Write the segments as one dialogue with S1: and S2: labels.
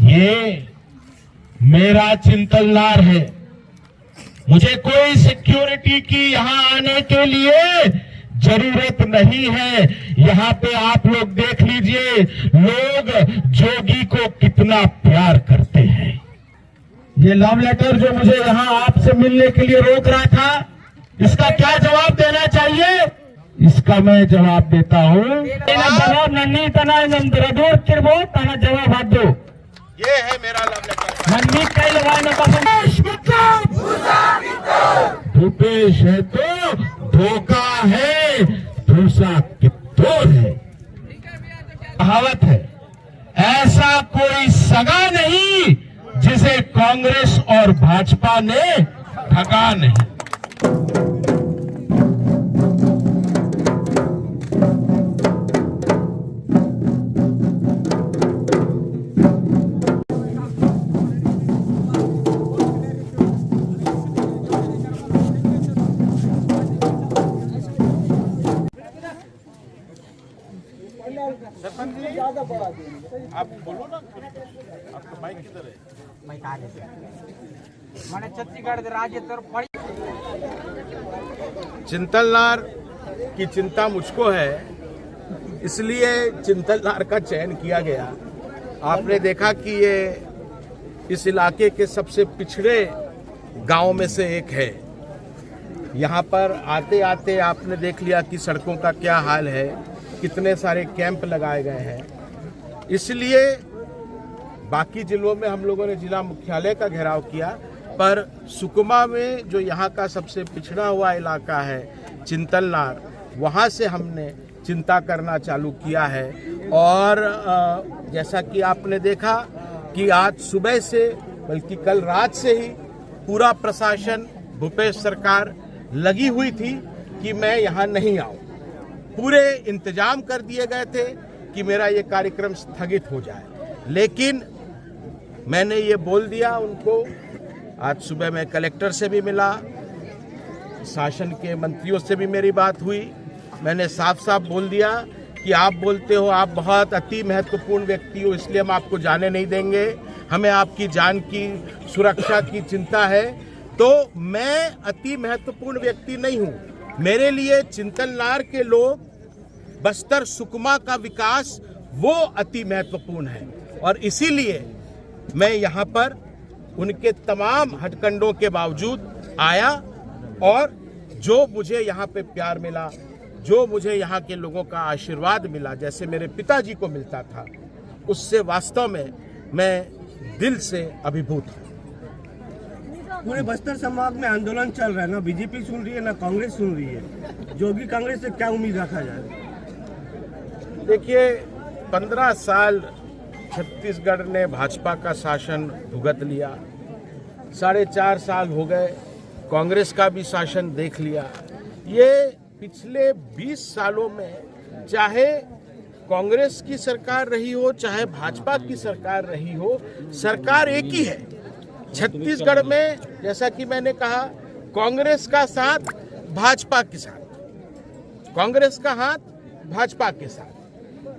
S1: ये मेरा चिंतलनार है। मुझे कोई सिक्योरिटी की यहां आने के लिए जरूरत नहीं है। यहाँ पे आप लोग देख लीजिए, लोग जोगी को कितना प्यार करते हैं। ये लव लेटर जो मुझे यहाँ आपसे मिलने के लिए रोक रहा था, इसका क्या जवाब देना चाहिए? इसका मैं जवाब देता हूँ। नन्नी तना तना जवाब हाथ दो।
S2: ये है मेरा लव लेटर।
S1: नन्नी कई लगाने का भूपेश है तो धोखा है, भूसा कितोर है। कहावत है, ऐसा कोई सगा नहीं जिसे कांग्रेस और भाजपा ने ठगा नहीं।
S2: आप बोलो ना, आपका माइक किधर है?
S3: माइक आ गया। मैंने छत्तीसगढ़ राज्य तरफ
S2: चिंतलनार की चिंता मुझको है, इसलिए चिंतलनार का चयन किया गया। आपने देखा कि ये इस इलाके के सबसे पिछड़े गांव में से एक है। यहाँ पर आते आते आपने देख लिया कि सड़कों का क्या हाल है, कितने सारे कैंप लगाए गए हैं। इसलिए बाकी जिलों में हम लोगों ने जिला मुख्यालय का घेराव किया, पर सुकमा में जो यहाँ का सबसे पिछड़ा हुआ इलाका है चिंतलनार, वहाँ से हमने चिंता करना चालू किया है। और जैसा कि आपने देखा कि आज सुबह से, बल्कि कल रात से ही पूरा प्रशासन, भूपेश सरकार लगी हुई थी कि मैं यहाँ नहीं आऊँ। पूरे इंतजाम कर दिए गए थे कि मेरा ये कार्यक्रम स्थगित हो जाए, लेकिन मैंने ये बोल दिया उनको। आज सुबह मैं कलेक्टर से भी मिला, शासन के मंत्रियों से भी मेरी बात हुई। मैंने साफ साफ बोल दिया कि आप बोलते हो आप बहुत अति महत्वपूर्ण व्यक्ति हो, इसलिए हम आपको जाने नहीं देंगे, हमें आपकी जान की सुरक्षा की चिंता है। तो मैं अति महत्वपूर्ण व्यक्ति नहीं हूँ। मेरे लिए चिंतलनार के लोग, बस्तर सुकमा का विकास, वो अति महत्वपूर्ण है। और इसीलिए मैं यहाँ पर उनके तमाम हटकंडों के बावजूद आया, और जो मुझे यहाँ पे प्यार मिला, जो मुझे यहाँ के लोगों का आशीर्वाद मिला, जैसे मेरे पिताजी को मिलता था, उससे वास्तव में मैं दिल से अभिभूत हूँ।
S4: पूरे बस्तर संभाग में आंदोलन चल रहा है, ना बीजेपी सुन रही है ना कांग्रेस सुन रही है। जोगी कांग्रेस से क्या उम्मीद रखा जाए?
S2: देखिए, 15 साल छत्तीसगढ़ ने भाजपा का शासन भुगत लिया, 4.5 साल हो गए कांग्रेस का भी शासन देख लिया। ये पिछले 20 सालों में चाहे कांग्रेस की सरकार रही हो, चाहे भाजपा की सरकार रही हो, सरकार एक ही है। छत्तीसगढ़ में जैसा कि मैंने कहा, कांग्रेस का साथ भाजपा के साथ, कांग्रेस का हाथ भाजपा के साथ,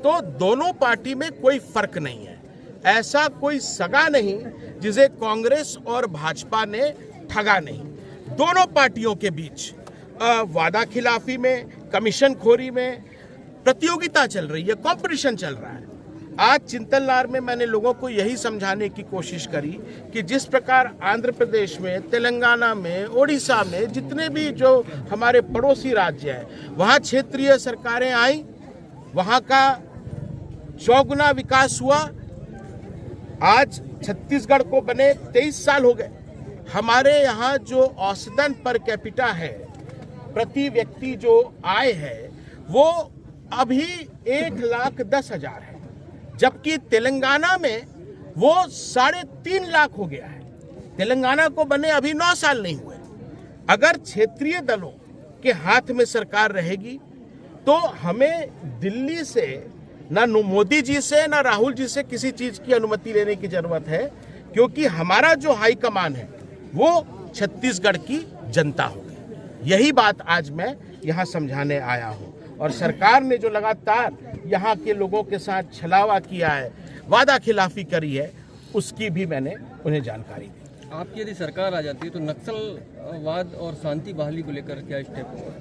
S2: तो दोनों पार्टी में कोई फर्क नहीं है। ऐसा कोई सगा नहीं जिसे कांग्रेस और भाजपा ने ठगा नहीं। दोनों पार्टियों के बीच वादा खिलाफी में, कमीशन खोरी में प्रतियोगिता चल रही है, कंपटीशन चल रहा है। आज चिंतलनार में मैंने लोगों को यही समझाने की कोशिश करी कि जिस प्रकार आंध्र प्रदेश में, तेलंगाना में, ओडिशा में, जितने भी जो हमारे पड़ोसी राज्य हैं, वहाँ क्षेत्रीय सरकारें आई, वहाँ का चौगुना विकास हुआ। आज छत्तीसगढ़ को बने 23 साल हो गए। हमारे यहाँ जो औसतन पर कैपिटा है, प्रति व्यक्ति जो आय है, वो अभी 1,10,000 है, जबकि तेलंगाना में वो 3.5 लाख हो गया है। तेलंगाना को बने अभी 9 साल नहीं हुए। अगर क्षेत्रीय दलों के हाथ में सरकार रहेगी तो हमें दिल्ली से, ना मोदी जी से, ना राहुल जी से किसी चीज की अनुमति लेने की जरूरत है, क्योंकि हमारा जो हाईकमान है वो छत्तीसगढ़ की जनता होगी। यही बात आज मैं यहाँ समझाने आया हूँ। और सरकार ने जो लगातार यहाँ के लोगों के साथ छलावा किया है, वादा खिलाफी करी है, उसकी भी मैंने उन्हें जानकारी दी।
S5: आपकी यदि सरकार आ जाती है तो नक्सलवाद और शांति बहाली को लेकर क्या स्टेप होगा?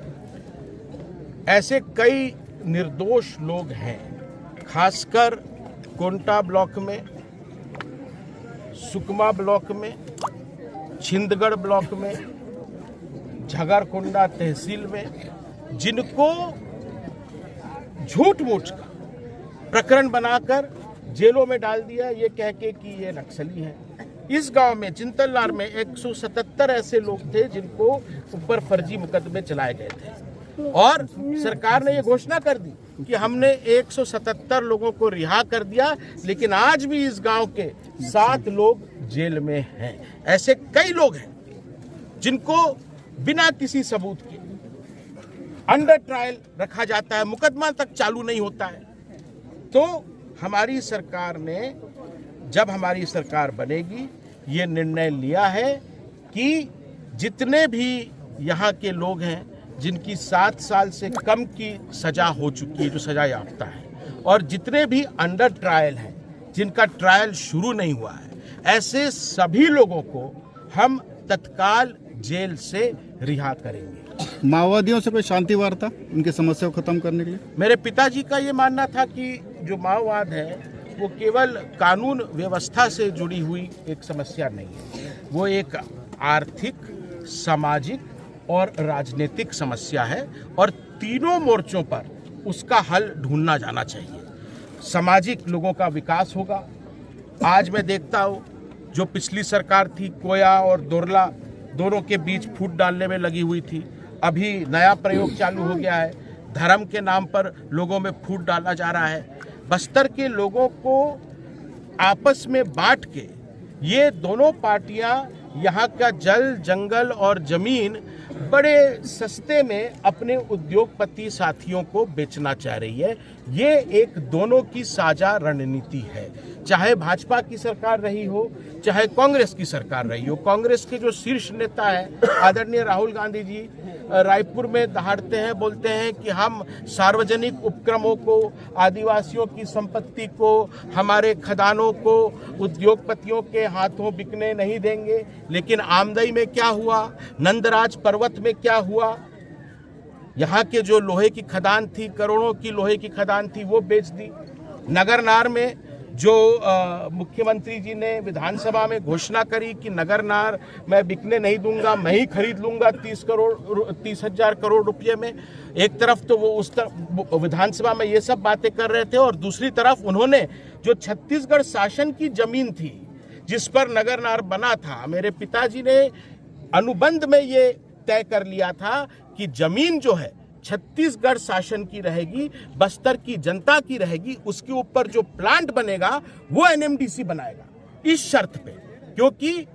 S2: ऐसे कई निर्दोष लोग हैं, खासकर कोंटा ब्लॉक में, सुकमा ब्लॉक में, छिंदगढ़ ब्लॉक में, झगरकुंडा तहसील में, जिनको झूठ मूठ का प्रकरण बनाकर जेलों में डाल दिया ये कह के कि ये नक्सली है। इस गांव में चिंतलनार में 177 ऐसे लोग थे जिनको ऊपर फर्जी मुकदमे चलाए गए थे और सरकार ने ये घोषणा कर दी कि हमने 177 लोगों को रिहा कर दिया, लेकिन आज भी इस गांव के 7 लोग जेल में हैं। ऐसे कई लोग हैं जिनको बिना किसी सबूत के अंडर ट्रायल रखा जाता है, मुकदमा तक चालू नहीं होता है। तो हमारी सरकार ने, जब हमारी सरकार बनेगी, ये निर्णय लिया है कि जितने भी यहाँ के लोग हैं जिनकी 7 साल से कम की सजा हो चुकी है, जो सजा याफ्ता है, और जितने भी अंडर ट्रायल हैं जिनका ट्रायल शुरू नहीं हुआ है, ऐसे सभी लोगों को हम तत्काल जेल से रिहा करेंगे।
S6: माओवादियों से कोई शांति वार्ता उनकी समस्या को खत्म करने के लिए?
S2: मेरे पिताजी का ये मानना था कि जो माओवाद है वो केवल कानून व्यवस्था से जुड़ी हुई एक समस्या नहीं है, वो एक आर्थिक, सामाजिक और राजनीतिक समस्या है और तीनों मोर्चों पर उसका हल ढूंढना जाना चाहिए। सामाजिक लोगों का विकास होगा। आज मैं देखता हूँ जो पिछली सरकार थी, कोया और दोरला दोनों के बीच फूट डालने में लगी हुई थी, अभी नया प्रयोग चालू हो गया है, धर्म के नाम पर लोगों में फूट डाला जा रहा है। बस्तर के लोगों को आपस में बांट के ये दोनों पार्टियां यहाँ का जल, जंगल और जमीन बड़े सस्ते में अपने उद्योगपति साथियों को बेचना चाह रही है। ये एक दोनों की साझा रणनीति है, चाहे भाजपा की सरकार रही हो, चाहे कांग्रेस की सरकार रही हो। कांग्रेस के जो शीर्ष नेता है आदरणीय राहुल गांधी जी रायपुर में दहाड़ते हैं, बोलते हैं कि हम सार्वजनिक उपक्रमों को, आदिवासियों की संपत्ति को, हमारे खदानों को उद्योगपतियों के हाथों बिकने नहीं देंगे। लेकिन आमदई में क्या हुआ, नंदराज पर्वत में क्या हुआ, यहाँ के जो लोहे की खदान थी, करोड़ों की लोहे की खदान थी, वो बेच दी। नगरनार में जो मुख्यमंत्री जी ने विधानसभा में घोषणा करी कि नगरनार मैं बिकने नहीं दूंगा, मैं ही खरीद लूंगा 30,000 करोड़ रुपये में। एक तरफ तो वो उस तरफ विधानसभा में ये सब बातें कर रहे थे और दूसरी तरफ उन्होंने जो छत्तीसगढ़ शासन की जमीन थी जिस पर नगरनार बना था, मेरे पिताजी ने अनुबंध में ये तय कर लिया था कि जमीन जो है छत्तीसगढ़ शासन की रहेगी, बस्तर की जनता की रहेगी, उसके ऊपर जो प्लांट बनेगा वो एनएमडीसी बनाएगा, इस शर्त पे। क्योंकि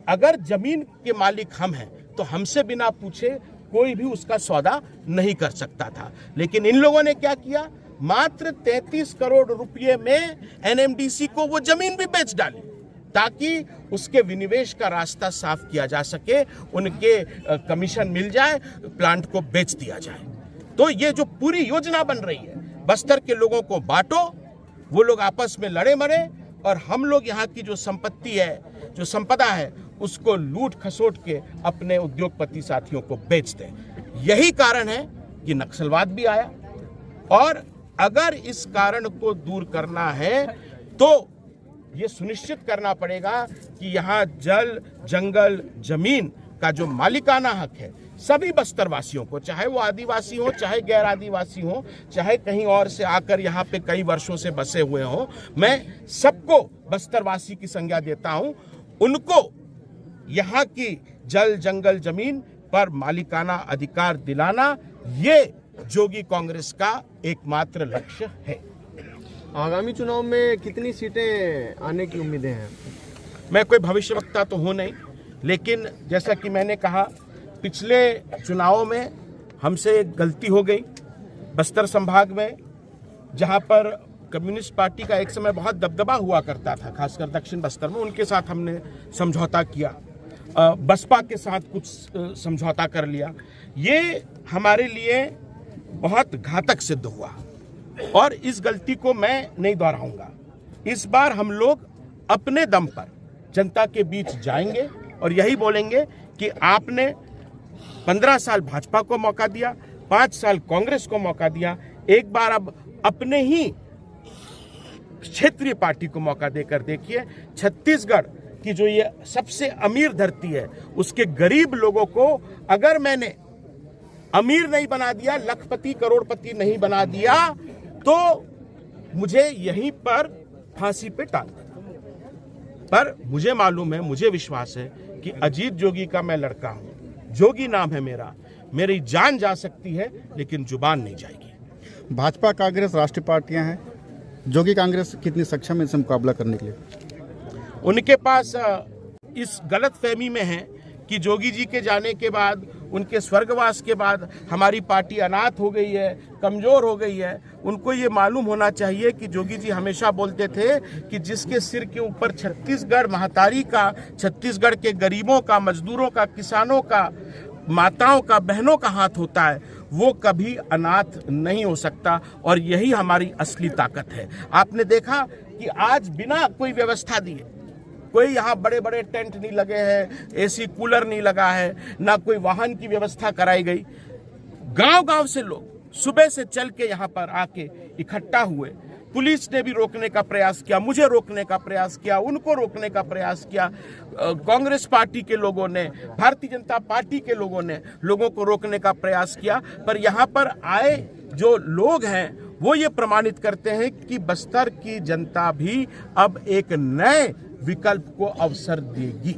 S2: अगर जमीन के मालिक हम हैं तो हमसे बिना पूछे कोई भी उसका सौदा नहीं कर सकता था। लेकिन इन लोगों ने क्या किया, मात्र 33 करोड़ रुपये में एनएमडीसी को वो जमीन भी बेच डाली ताकि उसके विनिवेश का रास्ता साफ किया जा सके, उनके कमीशन मिल जाए, प्लांट को बेच दिया जाए। तो ये जो पूरी योजना बन रही है, बस्तर के लोगों को बांटो, वो लोग आपस में लड़े मरे और हम लोग यहाँ की जो संपत्ति है, जो संपदा है, उसको लूट खसोट के अपने उद्योगपति साथियों को बेच दें। यही कारण है कि नक्सलवाद भी आया। और अगर इस कारण को दूर करना है तो ये सुनिश्चित करना पड़ेगा कि यहाँ जल, जंगल, जमीन का जो मालिकाना हक है सभी बस्तरवासियों को, चाहे वो आदिवासी हो, चाहे गैर आदिवासी हो, चाहे कहीं और से आकर यहाँ पे कई वर्षों से बसे हुए हो, मैं सबको बस्तरवासी की संज्ञा देता हूँ। उनको यहाँ की जल, जंगल, जमीन पर मालिकाना अधिकार दिलाना, ये जोगी कांग्रेस का एकमात्र लक्ष्य है।
S5: आगामी चुनाव में कितनी सीटें आने की उम्मीदें हैं?
S2: मैं कोई भविष्यवक्ता तो हूँ नहीं, लेकिन जैसा कि मैंने कहा, पिछले चुनावों में हमसे एक गलती हो गई। बस्तर संभाग में जहाँ पर कम्युनिस्ट पार्टी का एक समय बहुत दबदबा हुआ करता था, खासकर दक्षिण बस्तर में, उनके साथ हमने समझौता किया, बसपा के साथ कुछ समझौता कर लिया। ये हमारे लिए बहुत घातक सिद्ध हुआ और इस गलती को मैं नहीं दोहराऊंगा। इस बार हम लोग अपने दम पर जनता के बीच जाएंगे और यही बोलेंगे कि आपने 15 साल भाजपा को मौका दिया, 5 साल कांग्रेस को मौका दिया, एक बार अब अपने ही क्षेत्रीय पार्टी को मौका देकर देखिए। छत्तीसगढ़ की जो ये सबसे अमीर धरती है, उसके गरीब लोगों को अगर मैंने अमीर नहीं बना दिया, लखपति करोड़पति नहीं बना दिया, तो मुझे यहीं पर फांसी पे टाल देना। पर मुझे मालूम है, मुझे विश्वास है कि अजीत जोगी का मैं लड़का हूं, जोगी नाम है मेरा, मेरी जान जा सकती है लेकिन जुबान नहीं जाएगी।
S6: भाजपा कांग्रेस राष्ट्रीय पार्टियां हैं, जोगी कांग्रेस कितनी सक्षम है इनसे मुकाबला करने के लिए?
S2: उनके पास इस गलत फहमी में है कि जोगी जी के जाने के बाद, उनके स्वर्गवास के बाद हमारी पार्टी अनाथ हो गई है, कमजोर हो गई है। उनको ये मालूम होना चाहिए कि जोगी जी हमेशा बोलते थे कि जिसके सिर के ऊपर छत्तीसगढ़ महतारी का, छत्तीसगढ़ के गरीबों का, मजदूरों का, किसानों का, माताओं का, बहनों का हाथ होता है, वो कभी अनाथ नहीं हो सकता। और यही हमारी असली ताकत है। आपने देखा कि आज बिना कोई व्यवस्था दिए, कोई यहाँ बड़े बड़े टेंट नहीं लगे हैं, एसी कूलर नहीं लगा है, ना कोई वाहन की व्यवस्था कराई गई, गांव-गांव से लोग सुबह से चल के यहाँ पर आके इकट्ठा हुए। पुलिस ने भी रोकने का प्रयास किया, मुझे रोकने का प्रयास किया, उनको रोकने का प्रयास किया, कांग्रेस पार्टी के लोगों ने, भारतीय जनता पार्टी के लोगों ने लोगों को रोकने का प्रयास किया। पर यहाँ पर आए जो लोग हैं वो ये प्रमाणित करते हैं कि बस्तर की जनता भी अब एक नए विकल्प को अवसर देगी।